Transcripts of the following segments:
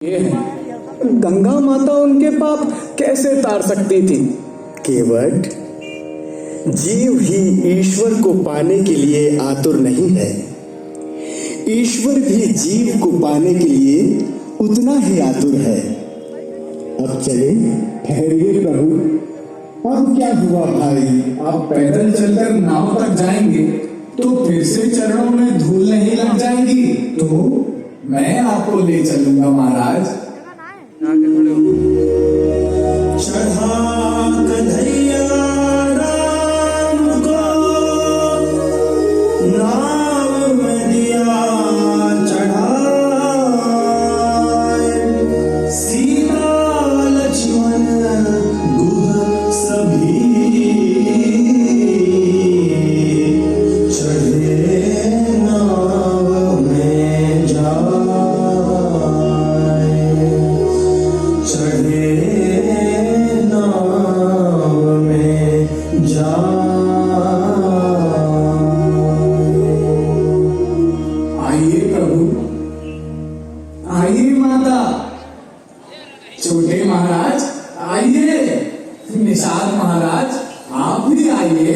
ये है गंगा माता उनके पाप कैसे तार सकती थी। केवट, जीव ही ईश्वर को पाने के लिए आतुर नहीं है, ईश्वर भी जीव को पाने के लिए उतना ही आतुर है। अब चले। ठहरिए प्रभु, अब क्या हुआ भाई? आप पैदल चलकर नाव तक जाएंगे तो फिर से चरणों में धूल नहीं लग जाएगी? तो मैं आपको ले चलूंगा महाराज। चढ़ा कन्हैया राम को नाम में दिया चढ़ाए, सीता लक्ष्मण गुह सभी चढ़े नाव में जाए, चढ़े नाव में जाए। आइए प्रभु, आइए माता। छोटे महाराज आइए, निषाद महाराज आप भी आइए।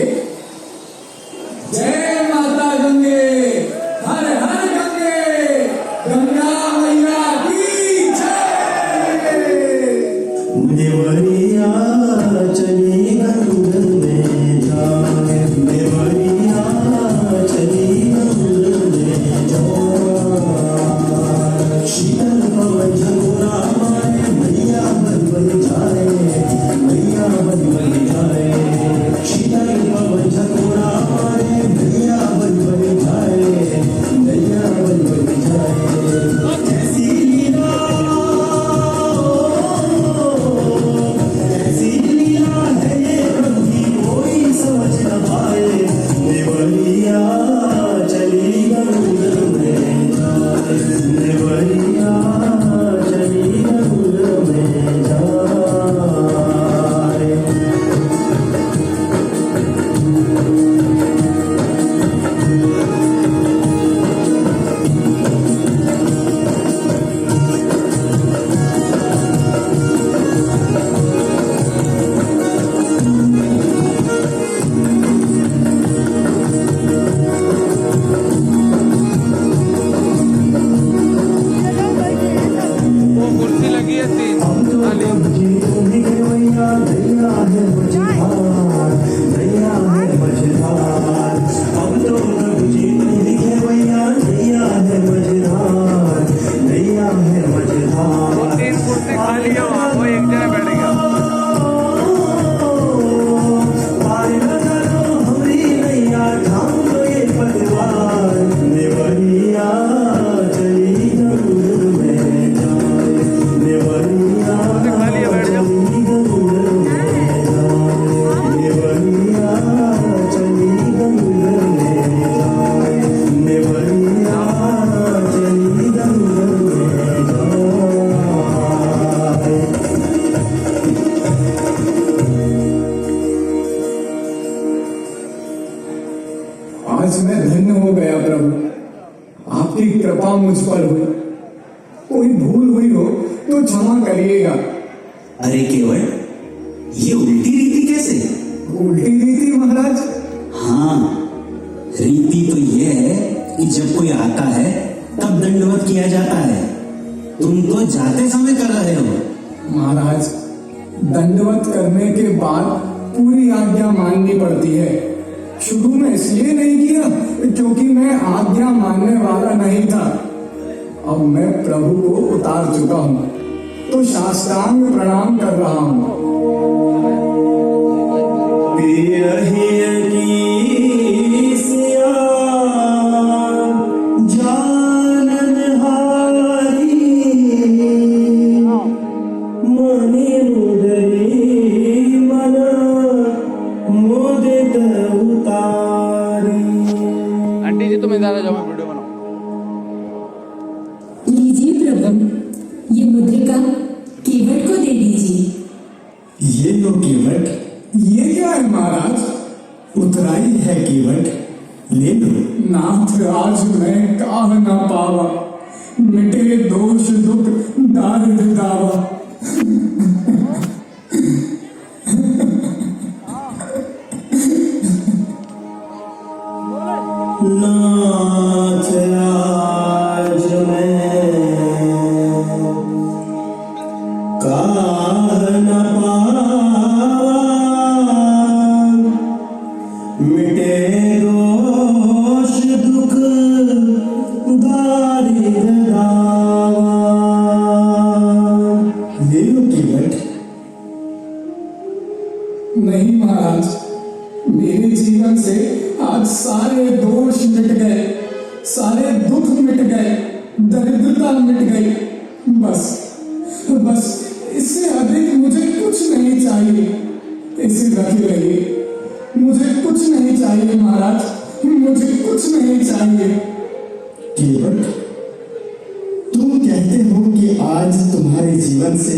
जय माता गंगे, हर हर गंगे, गंगा मैया की जय। देवरिया चली गंगा में जाए, देवरिया चली गंगा में जाए, शीतल पवन झकोरा मारे मैया बन बन जाए, मैया बन बन जाए, शीतल पवन झकोरा मारे मैया बन बन जाए, मैया बन बन जाए। ऐसी लीला, ऐसी लीला है ये प्रभु की कोई समझ न पाए, देवरिया चली गंगा में जाए, देवरिया चली गंगा में जाए। वो कुर्सी लगी है तीन खाली। वो तीन कुर्सी खाली है वहाँ, वो एक जगह बैठेगा। खाली है, बैठ जाओ। आज मैं धन्य हो गया प्रभु, आपकी कृपा मुझ पर हुई। कोई भूल हुई हो तो क्षमा करिएगा। अरे केवल, ये उल्टी रीति कैसे? उल्टी रीति महाराज? हाँ, रीति तो ये है कि जब कोई आता है तब दंडवत किया जाता है। तुम तो जाते समय कर रहे हो। महाराज, दंडवत करने के बाद पूरी आज्ञा माननी पड़ती है। शुरू में इसलिए नहीं किया क्योंकि मैं आज्ञा मानने वाला नहीं था। अब मैं प्रभु को उतार चुका हूँ तो साष्टांग प्रणाम कर रहा हूँ। आंटी जी तुम इधर आ जाओ, मैं वीडियो बनाऊं। लीजिए प्रभु, ये मुद्रिका केवट को दे दीजिए। ये लो केवट। ये क्या है महाराज? उतराई है केवट, ले लो। नाथ आज मैं काह ना पावा, मिटे दोष दुख नारद दावा। नाथ आज मैं काह न पावा, मिटे दोष दुख दारिद्र दावा। ले लो केवट। नहीं महाराज, मेरे जीवन से आज सारे दोष मिट गए, सारे दुख मिट गए, दरिद्रता मिट गई। बस बस इससे अधिक मुझे कुछ नहीं चाहिए। इसे रखे रहिए, मुझे कुछ नहीं चाहिए महाराज, मुझे कुछ नहीं चाहिए। केवट, तुम कहते हो कि आज तुम्हारे जीवन से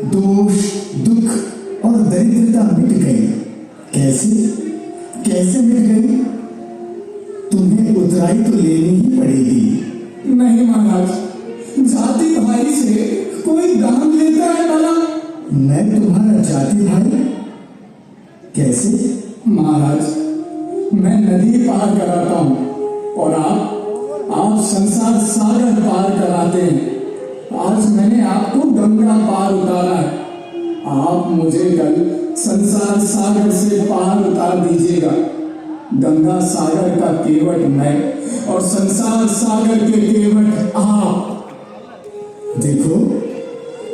दोष दुख और दरिद्रता मिट गई। कैसे कैसे मिट गई? तुम्हें उतराई तो लेनी ही पड़ेगी। नहीं महाराज, जाति भाई से कोई दाम लेता है भला? मैं तुम्हारा जाति भाई? कैसे? महाराज, मैं नदी पार कराता हूँ और आप संसार सागर पार कराते हैं। आज मैंने आपको गंगा पार उतारा है, आप मुझे कल संसार सागर से पार उतार दीजिएगा। गंगा सागर का केवट मैं और संसार सागर के केवट आप। देखो,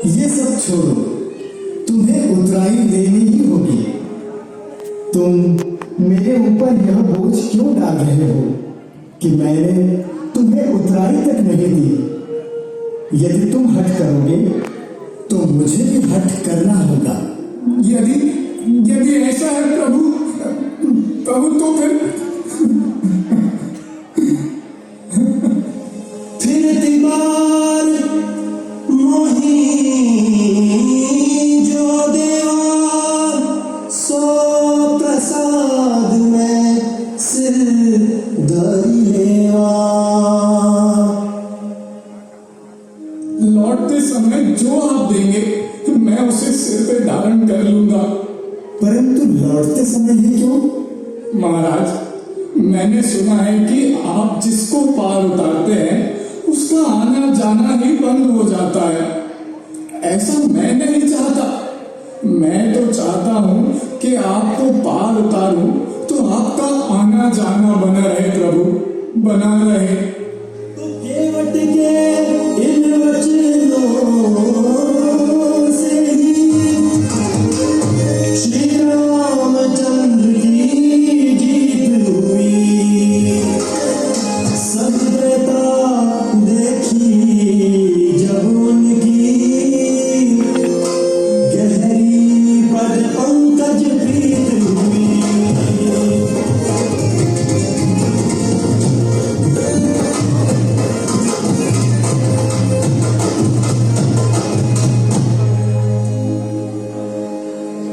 ये सब छोड़ो, तुम्हें उतराई लेनी ही होगी। तुम मेरे ऊपर यह बोझ क्यों डाल रहे हो कि मैंने तुम्हें उतराई तक नहीं दी? यदि तुम हट करोगे तो मुझे भी हट करना होगा। यदि ऐसा है प्रभु तो फिर दीवार मोही जो देवा, सो प्रसाद में सिर धरी लेवा। लौटते समय जो आप देंगे मैं उसे सिर पे धारण कर लूंगा। परंतु लौटते समय ही क्यों? महाराज, मैंने सुना है कि आप जिसको पार उतारते हैं उसका आना जाना ही बंद हो जाता है। ऐसा मैं नहीं चाहता। मैं तो चाहता हूँ कि आपको पार उतारूं तो आपका आना जाना बना रहे प्रभु, बना रहे। केवट के इन वचनों से ही श्री रामचंद्र की जीत हुई। सभ्यता देखी जब उनकी, गहरी पद पंकज प्रीत हुई।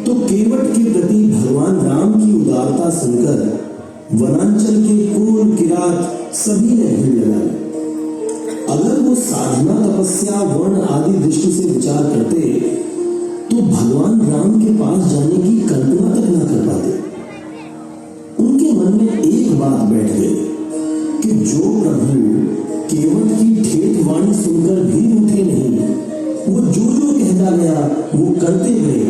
तो केवट के प्रति भगवान राम की उदारता सुनकर वनांचल के कुल किरात सभी ने भीड़ लगाई। अगर वो साधना तपस्या वर्ण आदि दृष्टि से विचार करते तो भगवान राम के पास जाने की कल्पना तक न कर पाते। उनके मन में एक बात बैठ गई कि जो प्रभु केवट की ठेठ वाणी सुनकर भी उठे नहीं, वो जो जो कहता गया वो करते गए,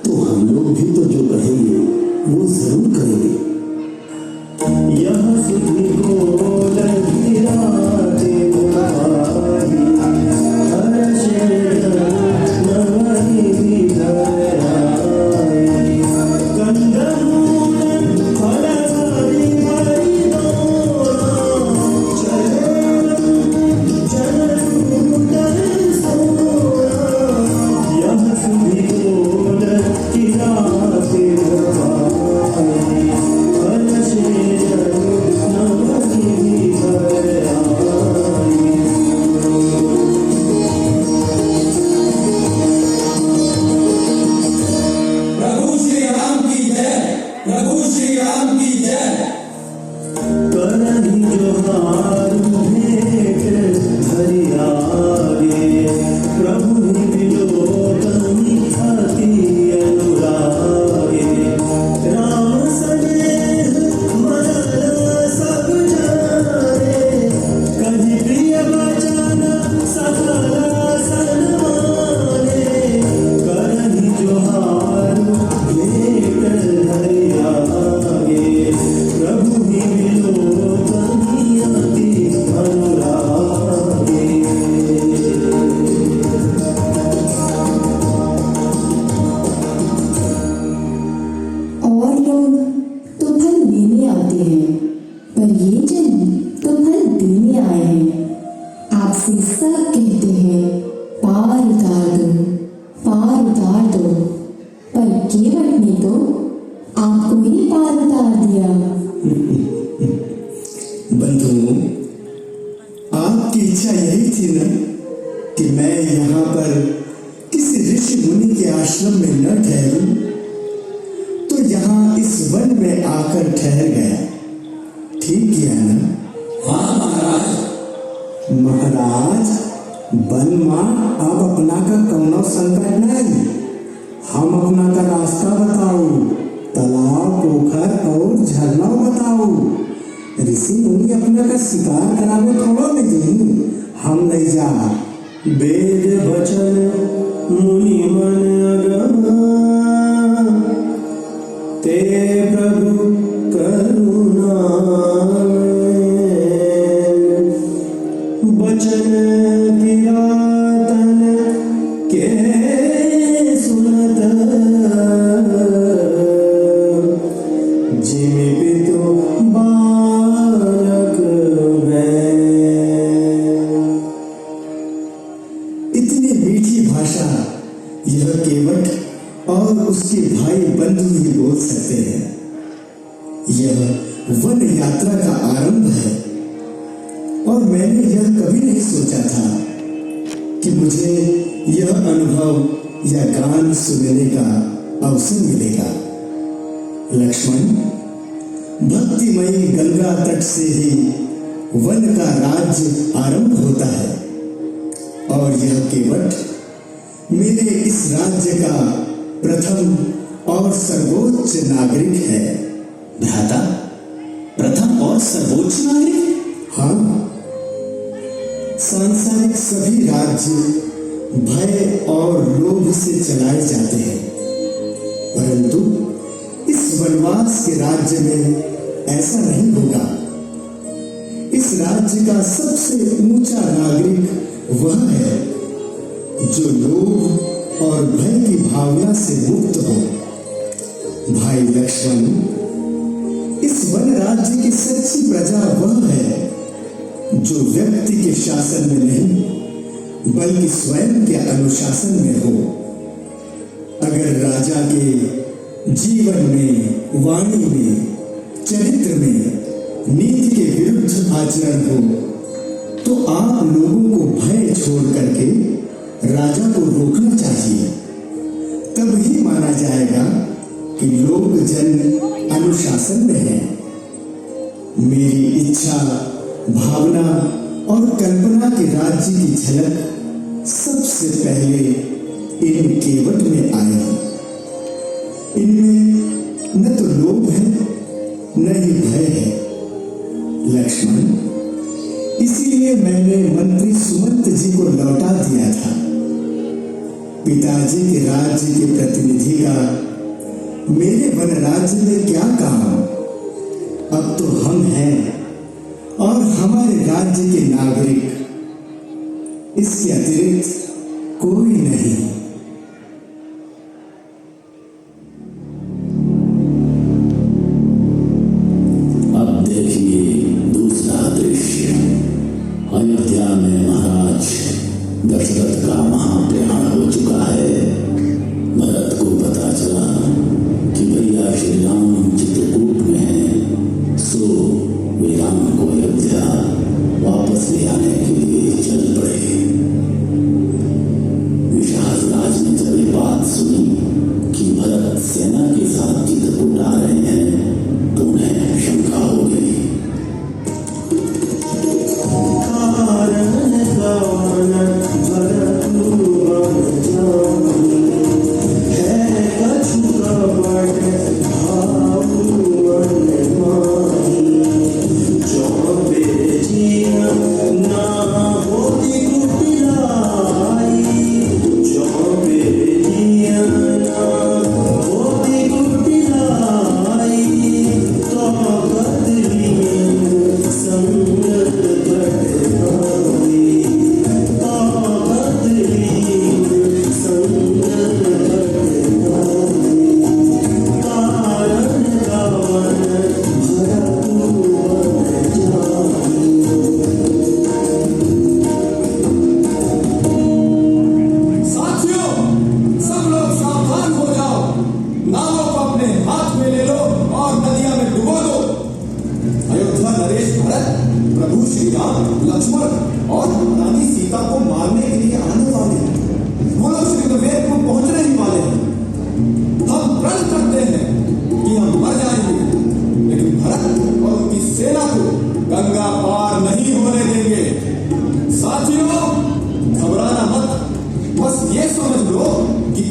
तो हम लोग भी तो जो कहेंगे वो जरूर करेंगे। यह सुधी को लगी रातें बुलाई, हर शेर नवनी विधर आई। कंदमूल फलहरी भरी डोरा, चले जनम डर सोरा। यह सुधी को लगी रातें बुलाई, दिया। बंधुओं, आपकी इच्छा यही थी न कि मैं यहाँ पर किसी ऋषि मुनि के आश्रम में न ठहरूं, तो यहाँ इस वन में आकर ठहर गया। ठीक किया ना? हाँ महाराज। महाराज, वन मां अब अपना का कौनो संकट नहीं। हम अपना का रास्ता बताओ, तालाब, पोखर और झरना बताओ। ऋषि मुनि अपना का शिकार करावे थोड़ो नहीं, हम नहीं जा। वेद वचन मुनि मन अगम, ते प्रभु करुणा वचन किरातन के सुनत, जीवित बालक मैं। इतनी मीठी भाषा यह केवट और उसके भाई बंधु ही बोल सकते हैं। यह वन यात्रा का आरंभ है और मैंने यह कभी नहीं सोचा था कि मुझे यह अनुभव या गान सुनने का अवसर मिलेगा। लक्ष्मण, भक्तिमयी गंगा तट से ही वन का राज्य आरंभ होता है और यह केवट मेरे इस राज्य का प्रथम और सर्वोच्च नागरिक है। भ्राता, प्रथम और सर्वोच्च नागरिक? हाँ, सांसारिक सभी राज्य भय और लोभ से चलाए जाते हैं, परंतु इस वनवास के राज्य में ऐसा नहीं होगा। इस राज्य का सबसे ऊंचा नागरिक वह है जो लोभ और भय की भावना से मुक्त हो। भाई लक्ष्मण, इस वन राज्य की सच्ची प्रजा वह है जो व्यक्ति के शासन में नहीं बल्कि स्वयं के अनुशासन में हो। अगर राजा के जीवन में, वाणी में, चरित्र में नीति के विरुद्ध आचरण हो तो आप लोगों को भय छोड़ करके राजा को रोकना चाहिए। तब ही माना जाएगा कि लोग जन अनुशासन में है। मेरी इच्छा, भावना और कल्पना के राज्य की झलक सबसे पहले इन केवट में आई। इनमें न तो लोभ है न ही भय है। लक्ष्मण, इसीलिए मैंने मंत्री सुमंत जी को लौटा दिया था। पिताजी के राज्य के प्रतिनिधि का मेरे वन राज्य में क्या काम? अब तो हम हैं और हमारे राज्य के नागरिक, इसके अतिरिक्त कोई नहीं। अब देखिए दूसरा दृश्य। अयोध्या में महाराज दशरथ का महाप्रयाण हो चुका है। भरत को पता चला कि भैया श्री राम चित्रकूट में हैं, सो वे राम को अयोध्या वापस ले आने के लिए चल पड़े। विशाल राज ने जब ये बात सुनी कि भरत सेना के साथ चित्रकूट आ रहे हैं तो उन्हें शंका हो गई। कारण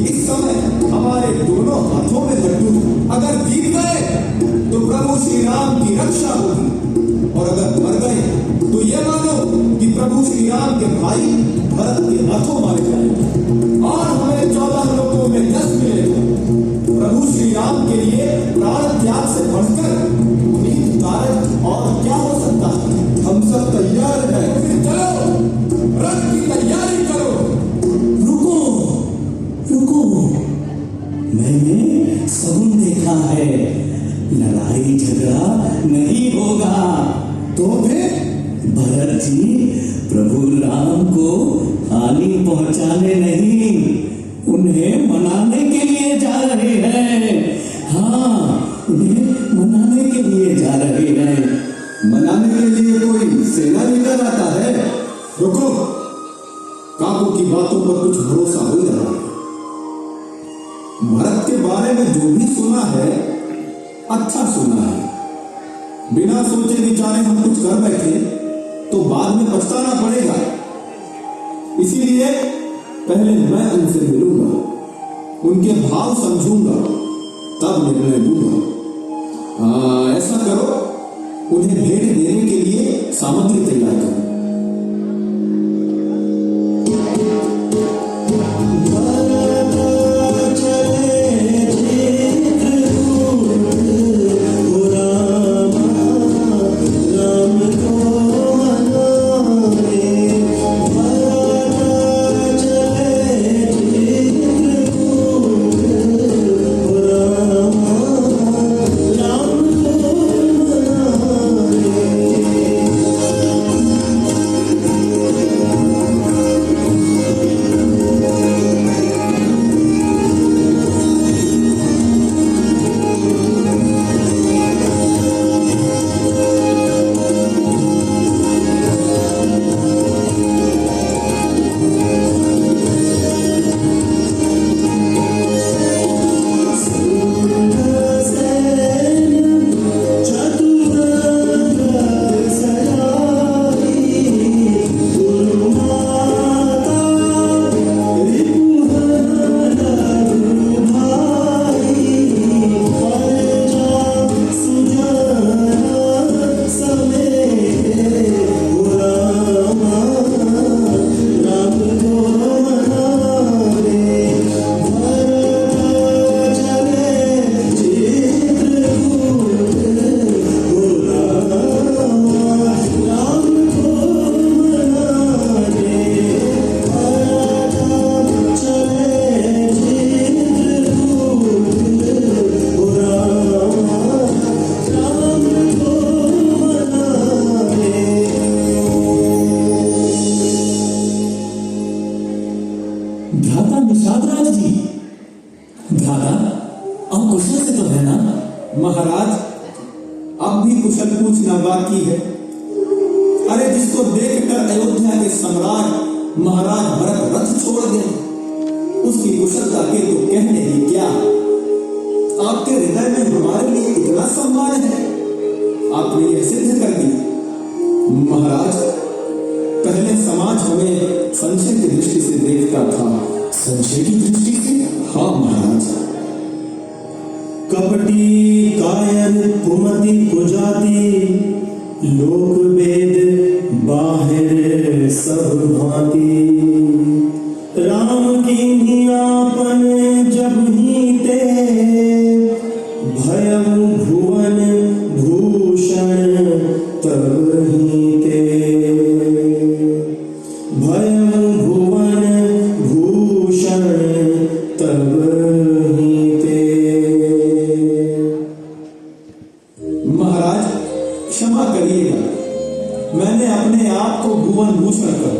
इस समय हमारे दोनों हाथों में लड्डू अगर जीत गए तो प्रभु श्री राम की रक्षा होगी, और अगर मर गए तो ये मानो कि प्रभु श्री राम के भाई भरत के हाथों मारे जाएंगे और हमें 14 लोगों में यश मिलेगा। प्रभु श्री राम के लिए प्राण त्याग से बढ़कर उम्मीद कारक और क्या हो सकता है। हम सब तैयार हैं, चलो रथ की तैयारी करो। रुको रुको, मैंने सगुन देखा है, लड़ाई झगड़ा नहीं होगा। तो फिर भरत जी प्रभु राम को हानि पहुंचाने नहीं, उन्हें मनाने के लिए जा रहे हैं। हाँ, उन्हें मनाने के लिए जा रहे हैं। मनाने के लिए कोई सेना लेकर आता है? रुको, काकू की बातों पर कुछ भरोसा हो रहा है। भरत के बारे में जो भी सुना है अच्छा सुना है। बिना सोचे विचारे हम कुछ कर बैठे तो बाद में पछताना पड़ेगा। इसीलिए पहले मैं उनसे मिलूंगा, उनके भाव समझूंगा, तब निर्णय लूंगा। ऐसा करो, उन्हें भेंट देने के लिए सामग्री तैयार करो। महाराज, अब भी कुशल पूछना बाकी है। अरे जिसको देखकर अयोध्या के सम्राट महाराज भरत रथ छोड़ गए, उसकी कुशलता के तो कहने ही क्या। आपके हृदय में हमारे लिए इतना सम्मान है, आपने यह सिद्ध कर दिया। महाराज, पहले समाज हमें संशय की दृष्टि से देखता था। संशय की दृष्टि से? हाँ महाराज। कपटी कायर कुमति कुजाति, लोक वेद बाहिर सब भांति। राम की आपन जब ही ते, भयउ भुवन भूषण तब ही ते। भयउ भुवन भूषण तब ही ते। महाराज क्षमा करिएगा, मैंने अपने आप को भुवन भूषण कर,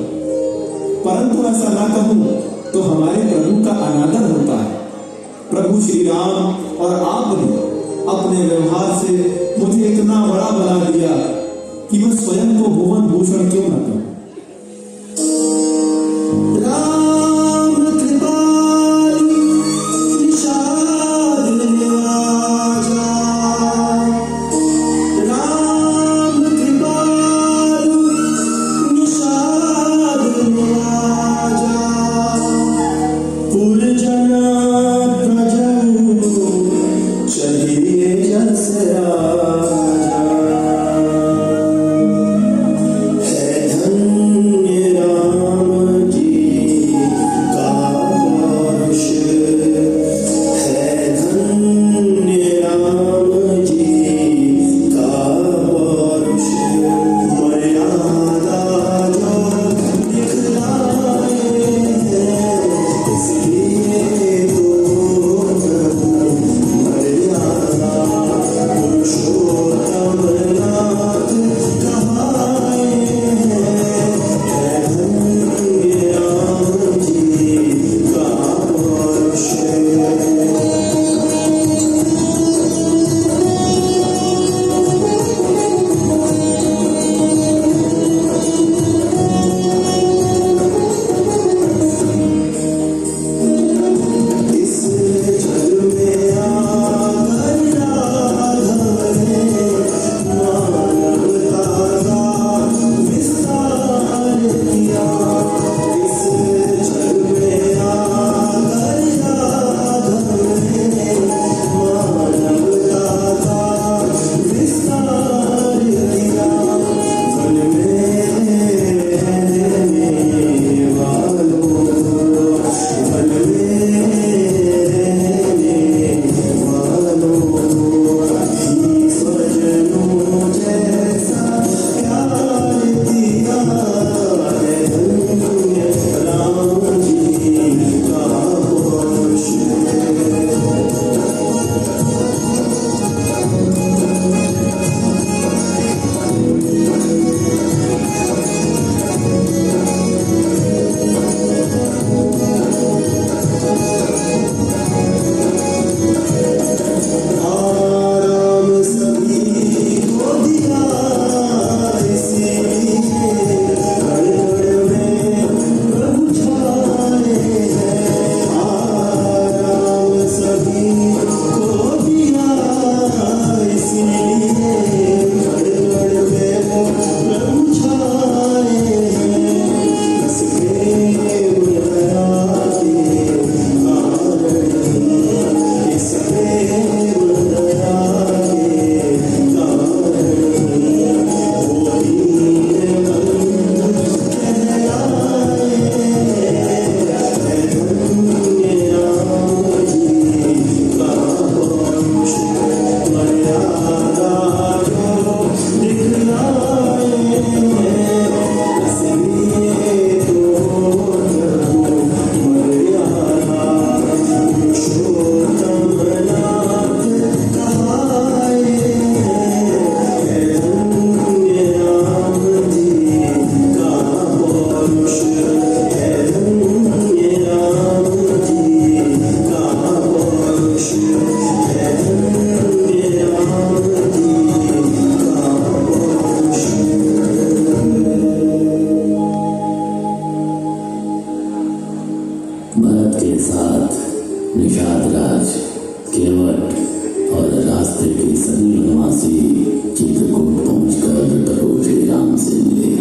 परंतु ऐसा ना कहूं तो हमारे प्रभु का अनादर होता है। प्रभु श्री राम और आपने अपने व्यवहार से मुझे इतना बड़ा बना दिया कि मैं स्वयं को भुवन भूषण क्यों न कहूं। राम कृपालु निषाद आजा। राम कृपालु निषाद आजा। पुरजना भरत के साथ निषाद राज, केवट और रास्ते के सभी वनवासी चित्रकूट पहुंचकर प्रभु श्री राम से मिले।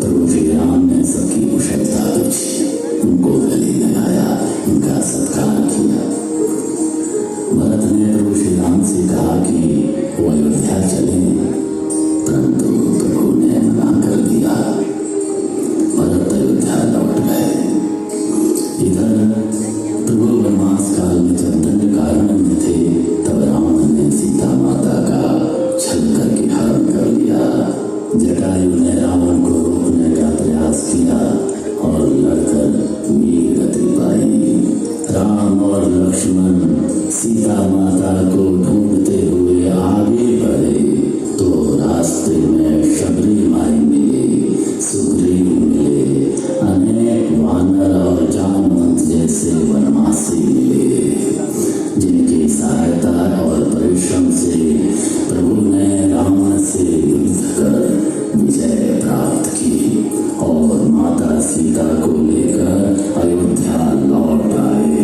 प्रभु श्री राम ने सबकी कुशलता पूछी, उनको गले लगाया, उनका सत्कार किया। भरत ने प्रभु श्री राम से कहा कि वो अयोध्या चले, परंतु प्रभु ने मना कर दिया। भरत अयोध्या लौट गए। इधर प्रभु वनवास काल में जब दंडकारण्य में थे, तब रावण ने सीता माता का छल करके हरण कर लिया। जटायु ने रावण को रोकने का प्रयास किया और लड़कर वीर गति पाई। राम और लक्ष्मण सीता माता को ढूंढते हुए आगे बढ़े तो रास्ते में शबरी माई मिले, सुग्रीव मिले, अनेक वानर और जानवंत जैसे वनवासी मिले, जिनकी सहायता और परिश्रम से प्रभु ने रावण से युद्ध कर विजय प्राप्त की और माता सीता को लेकर अयोध्या लौट आए।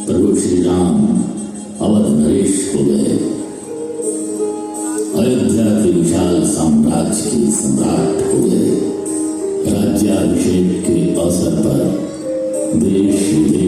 प्रभु श्री राम अवध नरेश हो गए। अयोध्या के विशाल साम्राज्य के सम्राट हो गए। राज्याभिषेक के अवसर पर देश विदेश